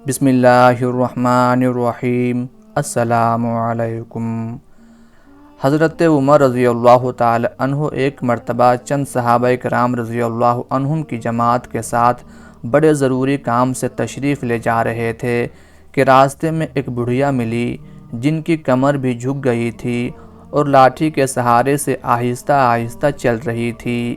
بسم اللہ الرحمن الرحیم۔ السلام علیکم۔ حضرت عمر رضی اللہ تعالی عنہ ایک مرتبہ چند صحابہ کرام رضی اللہ عنہم کی جماعت کے ساتھ بڑے ضروری کام سے تشریف لے جا رہے تھے کہ راستے میں ایک بڑھیا ملی جن کی کمر بھی جھک گئی تھی اور لاٹھی کے سہارے سے آہستہ آہستہ چل رہی تھی۔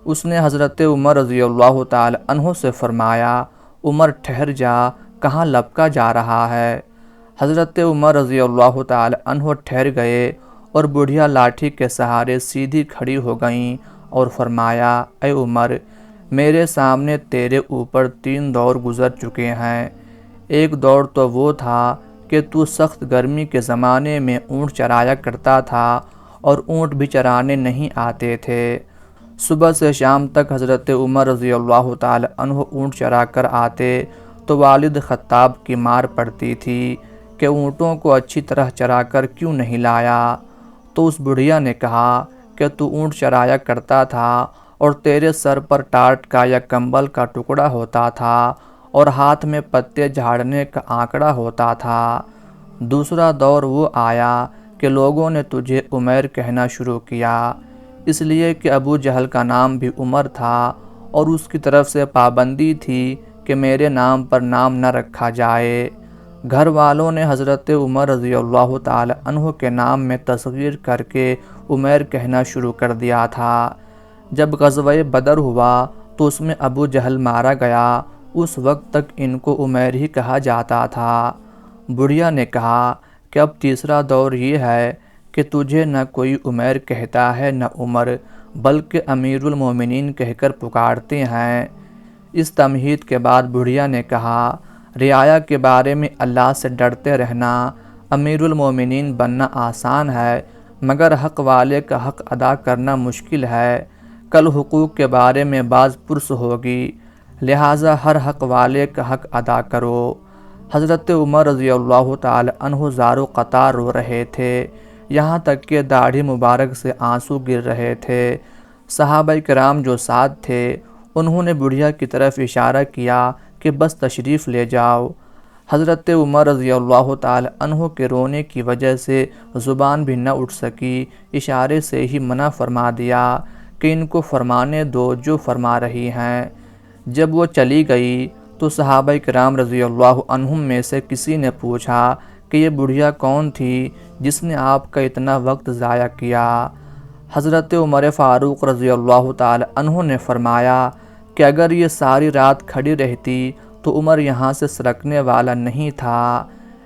اس نے حضرت عمر رضی اللہ تعالی عنہ سے فرمایا، عمر ٹھہر جا، کہاں لپکا جا رہا ہے؟ حضرت عمر رضی اللہ تعالی عنہ ٹھہر گئے اور بڑھیا لاٹھی کے سہارے سیدھی کھڑی ہو گئیں اور فرمایا، اے عمر، میرے سامنے تیرے اوپر 3 دور گزر چکے ہیں۔ ایک دور تو وہ تھا کہ تو سخت گرمی کے زمانے میں اونٹ چرایا کرتا تھا اور اونٹ بھی چرانے نہیں آتے تھے۔ صبح سے شام تک حضرت عمر رضی اللہ تعالی عنہ اونٹ چرا کر آتے تو والد خطاب کی مار پڑتی تھی کہ اونٹوں کو اچھی طرح چرا کر کیوں نہیں لایا؟ تو اس بڑھیا نے کہا کہ تو اونٹ چرایا کرتا تھا اور تیرے سر پر ٹاٹ کا یا کمبل کا ٹکڑا ہوتا تھا اور ہاتھ میں پتے جھاڑنے کا آنکڑا ہوتا تھا۔ دوسرا دور وہ آیا کہ لوگوں نے تجھے عمیر کہنا شروع کیا، اس لیے کہ ابو جہل کا نام بھی عمر تھا اور اس کی طرف سے پابندی تھی کہ میرے نام پر نام نہ رکھا جائے۔ گھر والوں نے حضرت عمر رضی اللہ تعالی عنہ کے نام میں تصغیر کر کے عمیر کہنا شروع کر دیا تھا۔ جب غزوہ بدر ہوا تو اس میں ابو جہل مارا گیا، اس وقت تک ان کو عمیر ہی کہا جاتا تھا۔ بڑھیا نے کہا کہ اب تیسرا دور یہ ہے کہ تجھے نہ کوئی عمیر کہتا ہے نہ عمر، بلکہ امیر المومنین کہہ کر پکارتے ہیں۔ اس تمہید کے بعد بڑھیا نے کہا، رعایا کے بارے میں اللہ سے ڈرتے رہنا، امیر المومنین بننا آسان ہے مگر حق والے کا حق ادا کرنا مشکل ہے۔ کل حقوق کے بارے میں باز پرس ہوگی، لہٰذا ہر حق والے کا حق ادا کرو۔ حضرت عمر رضی اللہ تعالی عنہ زارو قطار رو رہے تھے، یہاں تک کہ داڑھی مبارک سے آنسو گر رہے تھے۔ صحابہ کرام جو ساتھ تھے انہوں نے بڑھیا کی طرف اشارہ کیا کہ بس تشریف لے جاؤ۔ حضرت عمر رضی اللہ تعالی عنہ کے رونے کی وجہ سے زبان بھی نہ اٹھ سکی، اشارے سے ہی منع فرما دیا کہ ان کو فرمانے دو جو فرما رہی ہیں۔ جب وہ چلی گئی تو صحابہ کرام رضی اللہ عنہم میں سے کسی نے پوچھا کہ یہ بڑھیا کون تھی جس نے آپ کا اتنا وقت ضائع کیا؟ حضرت عمر فاروق رضی اللہ تعالی عنہ نے فرمایا کہ اگر یہ ساری رات کھڑی رہتی تو عمر یہاں سے سرکنے والا نہیں تھا۔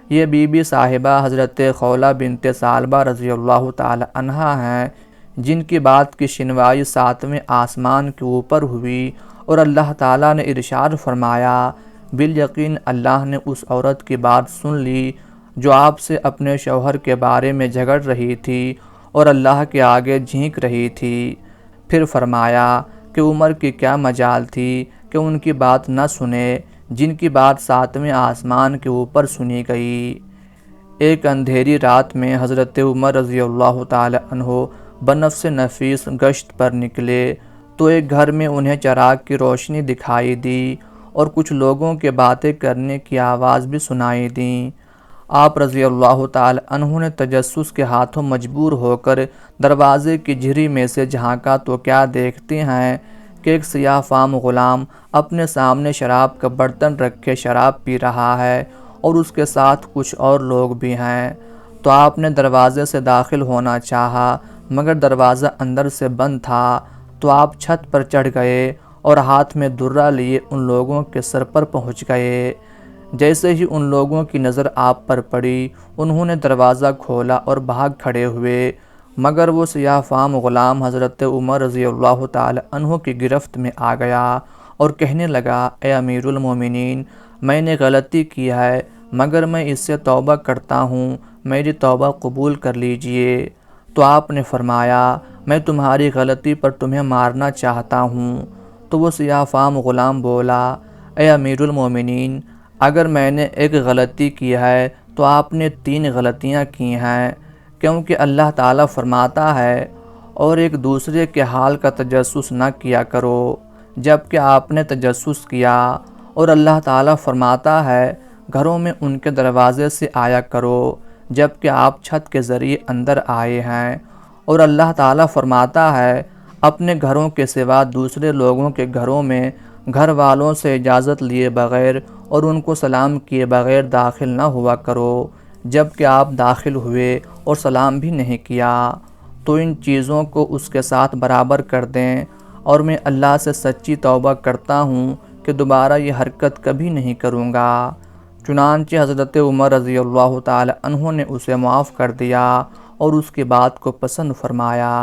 یہ بی بی صاحبہ حضرت خولہ بنت ثعلبہ رضی اللہ تعالی عنہا ہیں جن کی بات کی شنوائی 7ویں آسمان کے اوپر ہوئی اور اللہ تعالیٰ نے ارشاد فرمایا، بالیقین اللہ نے اس عورت کی بات سن لی جو آپ سے اپنے شوہر کے بارے میں جھگڑ رہی تھی اور اللہ کے آگے جھینک رہی تھی۔ پھر فرمایا کہ عمر کی کیا مجال تھی کہ ان کی بات نہ سنے جن کی بات 7ویں آسمان کے اوپر سنی گئی۔ ایک اندھیری رات میں حضرت عمر رضی اللہ تعالی عنہ بنفس نفیس گشت پر نکلے تو ایک گھر میں انہیں چراغ کی روشنی دکھائی دی اور کچھ لوگوں کے باتیں کرنے کی آواز بھی سنائی دیں۔ آپ رضی اللہ تعالی عنہ نے تجسس کے ہاتھوں مجبور ہو کر دروازے کی جھری میں سے جھانکا تو کیا دیکھتے ہیں کہ ایک سیاہ فام غلام اپنے سامنے شراب کا برتن رکھے شراب پی رہا ہے اور اس کے ساتھ کچھ اور لوگ بھی ہیں۔ تو آپ نے دروازے سے داخل ہونا چاہا مگر دروازہ اندر سے بند تھا، تو آپ چھت پر چڑھ گئے اور ہاتھ میں درہ لیے ان لوگوں کے سر پر پہنچ گئے۔ جیسے ہی ان لوگوں کی نظر آپ پر پڑی انہوں نے دروازہ کھولا اور بھاگ کھڑے ہوئے، مگر وہ سیاہ فام غلام حضرت عمر رضی اللہ تعالی عنہ کی گرفت میں آ گیا اور کہنے لگا، اے امیر المومنین، میں نے غلطی کی ہے مگر میں اس سے توبہ کرتا ہوں، میری توبہ قبول کر لیجئے۔ تو آپ نے فرمایا، میں تمہاری غلطی پر تمہیں مارنا چاہتا ہوں۔ تو وہ سیاہ فام غلام بولا، اے امیر المومنین، اگر میں نے ایک غلطی کی ہے تو آپ نے 3 غلطیاں کی ہیں، کیونکہ اللہ تعالیٰ فرماتا ہے اور ایک دوسرے کے حال کا تجسس نہ کیا کرو، جب کہ آپ نے تجسس کیا، اور اللہ تعالیٰ فرماتا ہے گھروں میں ان کے دروازے سے آیا کرو جب کہ آپ چھت کے ذریعے اندر آئے ہیں۔ اور اللہ تعالیٰ فرماتا ہے اپنے گھروں کے سوا دوسرے لوگوں کے گھروں میں گھر والوں سے اجازت لیے بغیر اور ان کو سلام کیے بغیر داخل نہ ہوا کرو۔ جب کہ آپ داخل ہوئے اور سلام بھی نہیں کیا تو ان چیزوں کو اس کے ساتھ برابر کر دیں، اور میں اللہ سے سچی توبہ کرتا ہوں کہ دوبارہ یہ حرکت کبھی نہیں کروں گا۔ چنانچہ حضرت عمر رضی اللہ تعالی عنہ نے اسے معاف کر دیا اور اس کی بات کو پسند فرمایا۔